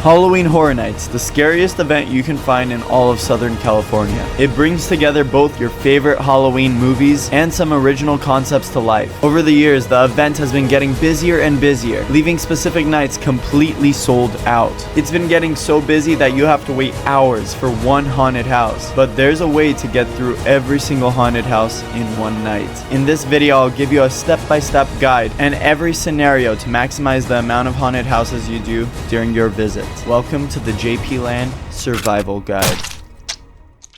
Halloween Horror Nights, the scariest event you can find in all of Southern California. It brings together both your favorite Halloween movies and some original concepts to life. Over the years, the event has been getting busier and busier, leaving specific nights completely sold out. It's been getting so busy that you have to wait hours for one haunted house, but there's a way to get through every single haunted house in one night. In this video, I'll give you a step-by-step guide and every scenario to maximize the amount of haunted houses you do during your visit. Welcome to the JP Land Survival Guide.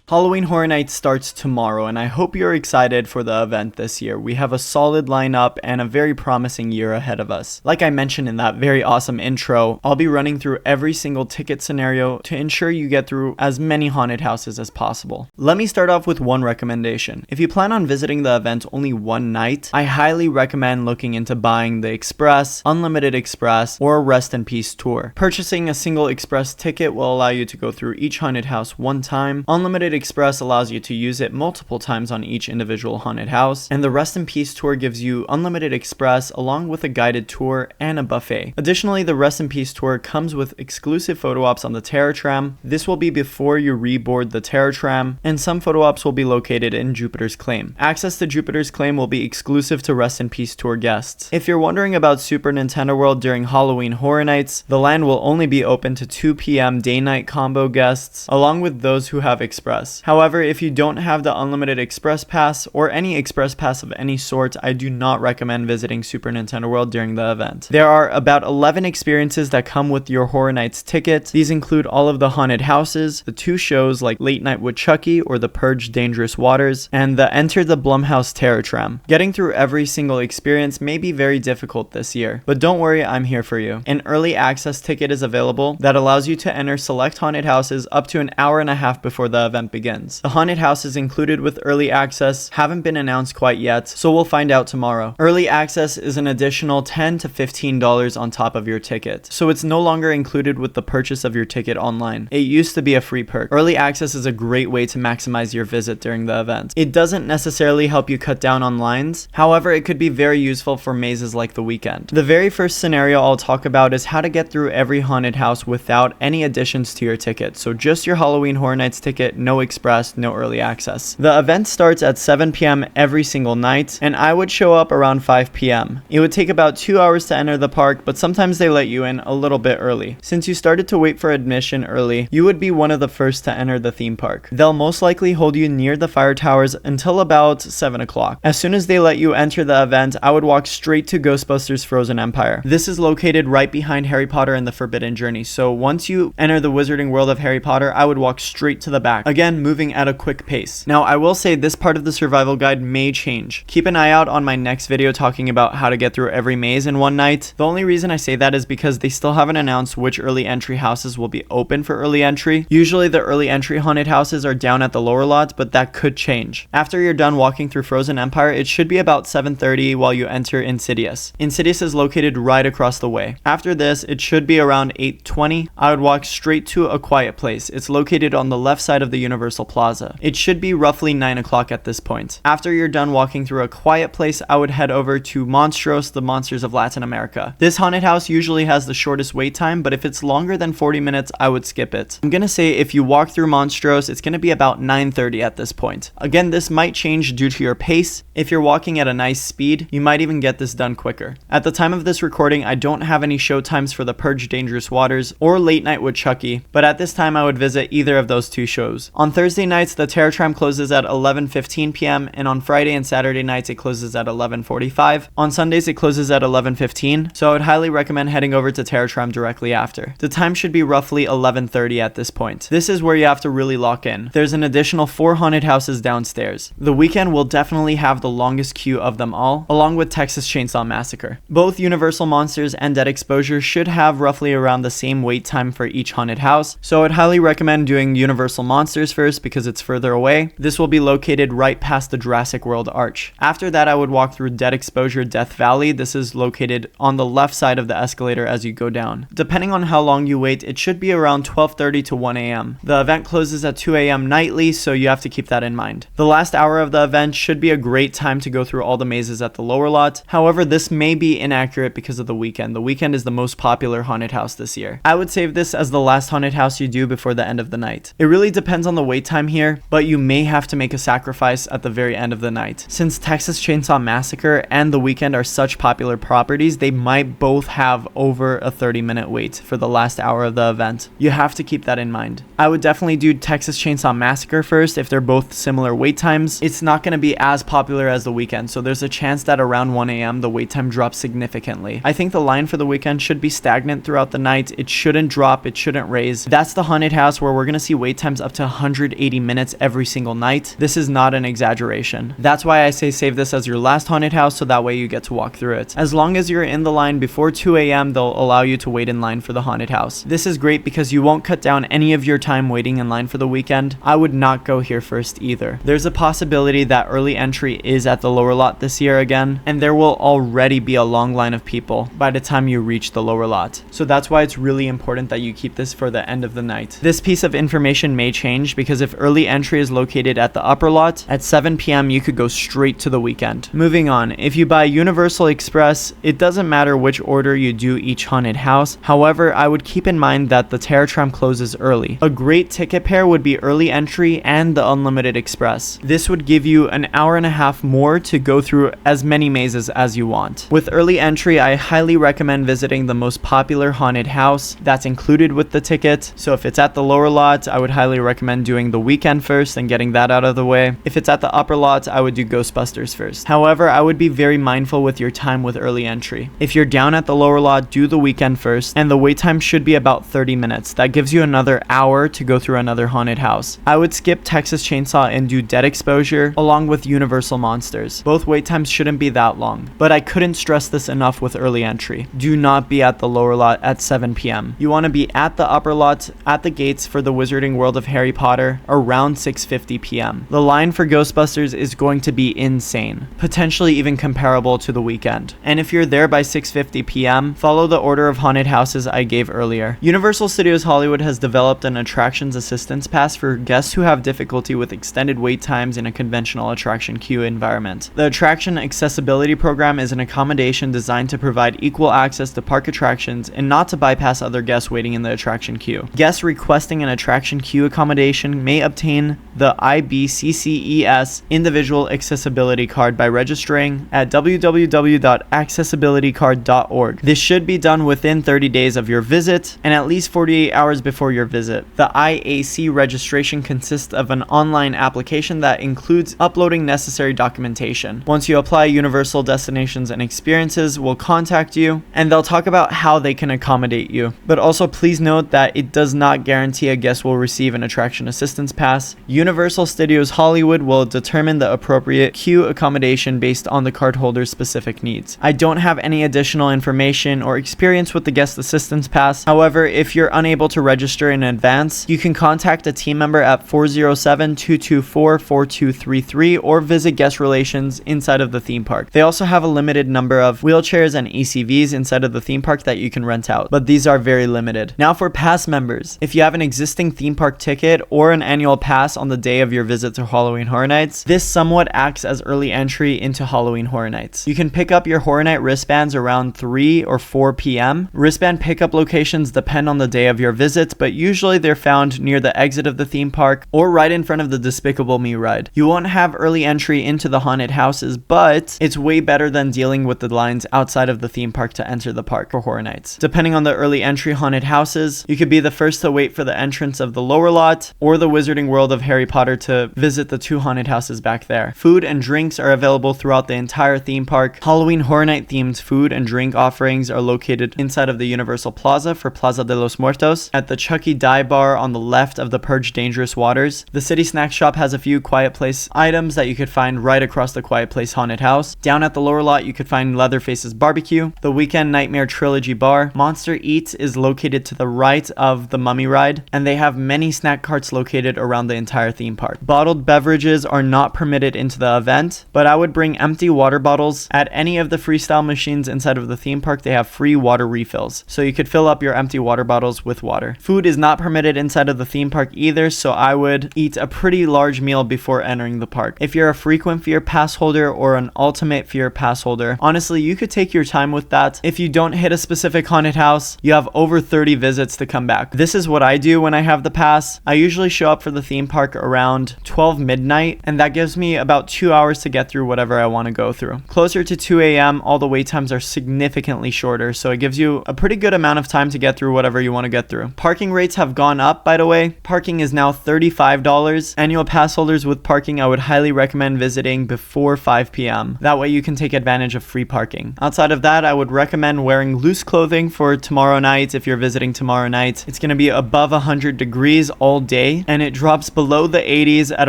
Halloween Horror Nights starts tomorrow, and I hope you're excited for the event this year. We have a solid lineup and a very promising year ahead of us. Like I mentioned in that very awesome intro, I'll be running through every single ticket scenario to ensure you get through as many haunted houses as possible. Let me start off with one recommendation. If you plan on visiting the event only one night, I highly recommend looking into buying the Express, Unlimited Express, or Rest in Peace tour. Purchasing a single Express ticket will allow you to go through each haunted house one time. Unlimited Express allows you to use it multiple times on each individual haunted house, and the Rest in Peace tour gives you Unlimited Express along with a guided tour and a buffet. Additionally, the Rest in Peace tour comes with exclusive photo ops on the Terror Tram. This will be before you reboard the Terror Tram, and some photo ops will be located in Jupiter's Claim. Access to Jupiter's Claim will be exclusive to Rest in Peace tour guests. If you're wondering about Super Nintendo World during Halloween Horror Nights, the land will only be open to 2 p.m. day-night combo guests, along with those who have Express. However, if you don't have the Unlimited Express Pass or any Express Pass of any sort, I do not recommend visiting Super Nintendo World during the event. There are about 11 experiences that come with your Horror Nights ticket. These include all of the haunted houses, the 2 shows like Late Night with Chucky or The Purge Dangerous Waters, and the Enter the Blumhouse Terror Tram. Getting through every single experience may be very difficult this year, but don't worry, I'm here for you. An early access ticket is available that allows you to enter select haunted houses up to an hour and a half before the event begins. The haunted houses included with early access haven't been announced quite yet, so we'll find out tomorrow. Early access is an additional $10 to $15 on top of your ticket, so it's no longer included with the purchase of your ticket online. It used to be a free perk. Early access is a great way to maximize your visit during the event. It doesn't necessarily help you cut down on lines, however, it could be very useful for mazes like the weekend. The very first scenario I'll talk about is how to get through every haunted house without any additions to your ticket, so just your Halloween Horror Nights ticket, no Express, no early access. The event starts at 7 p.m. every single night, and I would show up around 5 p.m. It would take about 2 hours to enter the park, but sometimes they let you in a little bit early. Since you started to wait for admission early, you would be one of the first to enter the theme park. They'll most likely hold you near the fire towers until about 7 o'clock. As soon as they let you enter the event, I would walk straight to Ghostbusters Frozen Empire. This is located right behind Harry Potter and the Forbidden Journey, so once you enter the Wizarding World of Harry Potter, I would walk straight to the back. Again, moving at a quick pace. Now, I will say this part of the survival guide may change. Keep an eye out on my next video talking about how to get through every maze in one night. The only reason I say that is because they still haven't announced which early entry houses will be open for early entry. Usually the early entry haunted houses are down at the lower lot, but that could change. After you're done walking through Frozen Empire, it should be about 7:30 while you enter Insidious. Insidious is located right across the way. After this, it should be around 8:20. I would walk straight to A Quiet Place. It's located on the left side of the Universal Plaza. It should be roughly 9 o'clock at this point. After you're done walking through A Quiet Place, I would head over to Monstros, the Monsters of Latin America. This haunted house usually has the shortest wait time, but if it's longer than 40 minutes, I would skip it. I'm gonna say if you walk through Monstros, it's gonna be about 9:30 at this point. Again, this might change due to your pace. If you're walking at a nice speed, you might even get this done quicker. At the time of this recording, I don't have any show times for The Purge Dangerous Waters or Late Night with Chucky, but at this time I would visit either of those 2 shows. On Thursday nights, the Terror Tram closes at 11:15 p.m. and on Friday and Saturday nights it closes at 11:45. On Sundays it closes at 11:15, so I would highly recommend heading over to Terror Tram directly after. The time should be roughly 11:30 at this point. This is where you have to really lock in. There's an additional 4 haunted houses downstairs. The weekend will definitely have the longest queue of them all, along with Texas Chainsaw Massacre. Both Universal Monsters and Dead Exposure should have roughly around the same wait time for each haunted house, so I'd highly recommend doing Universal Monsters first first because it's further away. This will be located right past the Jurassic World arch. After that, I would walk through Dead Exposure Death Valley. This is located on the left side of the escalator as you go down. Depending on how long you wait, it should be around 12:30 to 1 a.m. The event closes at 2 a.m. nightly, so you have to keep that in mind. The last hour of the event should be a great time to go through all the mazes at the lower lot. However, this may be inaccurate because of the weekend. The weekend is the most popular haunted house this year. I would save this as the last haunted house you do before the end of the night. It really depends on the wait time here, but you may have to make a sacrifice at the very end of the night. Since Texas Chainsaw Massacre and The Weeknd are such popular properties, they might both have over a 30-minute wait for the last hour of the event. You have to keep that in mind. I would definitely do Texas Chainsaw Massacre first if they're both similar wait times. It's not going to be as popular as The Weeknd, so there's a chance that around 1 a.m. the wait time drops significantly. I think the line for The Weeknd should be stagnant throughout the night. It shouldn't drop, it shouldn't raise. That's the haunted house where we're going to see wait times up to 180 minutes every single night. This is not an exaggeration. That's why I say save this as your last haunted house, so that way you get to walk through it. As long as you're in the line before 2 a.m., they'll allow you to wait in line for the haunted house. This is great because you won't cut down any of your time waiting in line for The Weeknd. I would not go here first either. There's a possibility that early entry is at the lower lot this year again, and there will already be a long line of people by the time you reach the lower lot. So that's why it's really important that you keep this for the end of the night. This piece of information may change because if early entry is located at the upper lot, at 7 p.m. you could go straight to The Weeknd. Moving on, if you buy Universal Express, it doesn't matter which order you do each haunted house. However, I would keep in mind that the Terror Tram closes early. A great ticket pair would be early entry and the Unlimited Express. This would give you an hour and a half more to go through as many mazes as you want. With early entry, I highly recommend visiting the most popular haunted house that's included with the ticket. So if it's at the lower lot, I would highly recommend doing The Weeknd first and getting that out of the way. If it's at the upper lot, I would do Ghostbusters first. However, I would be very mindful with your time with early entry. If you're down at the lower lot, do The Weeknd first, and the wait time should be about 30 minutes. That gives you another hour to go through another haunted house. I would skip Texas Chainsaw and do Dead Exposure along with Universal Monsters. Both wait times shouldn't be that long, but I couldn't stress this enough with early entry. Do not be at the lower lot at 7 p.m. You want to be at the upper lot at the gates for the Wizarding World of Harry Potter around 6:50 p.m. The line for Ghostbusters is going to be insane, potentially even comparable to The Weeknd. And if you're there by 6:50 p.m., follow the order of haunted houses I gave earlier. Universal Studios Hollywood has developed an attractions assistance pass for guests who have difficulty with extended wait times in a conventional attraction queue environment. The Attraction Accessibility Program is an accommodation designed to provide equal access to park attractions and not to bypass other guests waiting in the attraction queue. Guests requesting an attraction queue accommodation may obtain the IBCCES Individual Accessibility Card by registering at www.accessibilitycard.org. This should be done within 30 days of your visit and at least 48 hours before your visit. The IAC registration consists of an online application that includes uploading necessary documentation. Once you apply, Universal Destinations and Experiences will contact you and they'll talk about how they can accommodate you. But also please note that it does not guarantee a guest will receive an attraction assistance pass. Universal Studios Hollywood will determine the appropriate queue accommodation based on the cardholder's specific needs. I don't have any additional information or experience with the guest assistance pass. However, if you're unable to register in advance, you can contact a team member at 407-224-4233 or visit guest relations inside of the theme park. They also have a limited number of wheelchairs and ECVs inside of the theme park that you can rent out, but these are very limited. Now for pass members, if you have an existing theme park ticket or an annual pass on the day of your visit to Halloween Horror Nights, this somewhat acts as early entry into Halloween Horror Nights. You can pick up your Horror Night wristbands around 3 or 4 p.m. Wristband pickup locations depend on the day of your visit, but usually they're found near the exit of the theme park or right in front of the Despicable Me ride. You won't have early entry into the haunted houses, but it's way better than dealing with the lines outside of the theme park to enter the park for Horror Nights. Depending on the early entry haunted houses, you could be the first to wait for the entrance of the lower lot or the Wizarding World of Harry Potter to visit the 2 haunted houses back there. Food and drinks are available throughout the entire theme park. Halloween Horror Night themed food and drink offerings are located inside of the Universal Plaza for Plaza de los Muertos, at the Chucky Dive Bar on the left of the Purge Dangerous Waters. The City Snack Shop has a few Quiet Place items that you could find right across the Quiet Place haunted house. Down at the lower lot, you could find Leatherface's Barbecue, the Weekend Nightmare Trilogy Bar. Monster Eats is located to the right of the Mummy ride, and they have many snack carts located located around the entire theme park. Bottled beverages are not permitted into the event, but I would bring empty water bottles. At any of the freestyle machines inside of the theme park, they have free water refills, so you could fill up your empty water bottles with water. Food is not permitted inside of the theme park either, so I would eat a pretty large meal before entering the park. If you're a frequent fear pass holder or an ultimate fear pass holder, honestly, you could take your time with that. If you don't hit a specific haunted house, you have over 30 visits to come back. This is what I do when I have the pass. I usually show up for the theme park around 12 midnight, and that gives me about 2 hours to get through whatever I want to go through. Closer to 2 a.m., all the wait times are significantly shorter, so it gives you a pretty good amount of time to get through whatever you want to get through. Parking rates have gone up, by the way. Parking is now $35. Annual pass holders with parking, I would highly recommend visiting before 5 p.m. That way you can take advantage of free parking. Outside of that, I would recommend wearing loose clothing for tomorrow night if you're visiting tomorrow night. It's going to be above 100 degrees all day, and it drops below the 80s at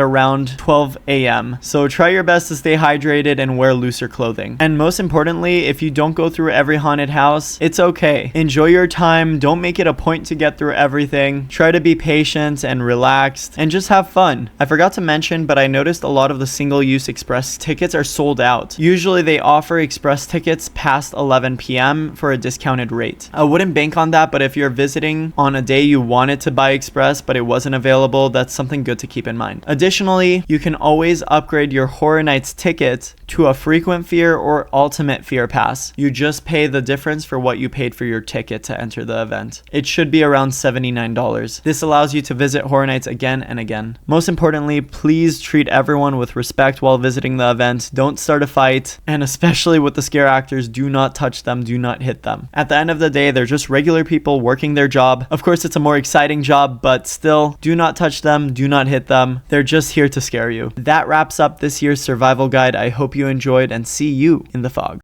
around 12 a.m. So try your best to stay hydrated and wear looser clothing. And most importantly, if you don't go through every haunted house, it's okay. Enjoy your time. Don't make it a point to get through everything. Try to be patient and relaxed and just have fun. I forgot to mention, but I noticed a lot of the single-use express tickets are sold out. Usually they offer express tickets past 11 p.m. for a discounted rate. I wouldn't bank on that, but if you're visiting on a day you wanted to buy express but it wasn't available, that's something good to keep in mind. Additionally, you can always upgrade your Horror Nights ticket to a frequent fear or ultimate fear pass. You just pay the difference for what you paid for your ticket to enter the event. It should be around $79. This allows you to visit Horror Nights again and again. Most importantly, please treat everyone with respect while visiting the event. Don't start a fight, and especially with the scare actors, do not touch them, do not hit them. At the end of the day, they're just regular people working their job. Of course, it's a more exciting job, but still, do not touch them, do not hit them. They're just here to scare you. That wraps up this year's survival guide. I hope you enjoyed, and see you in the fog.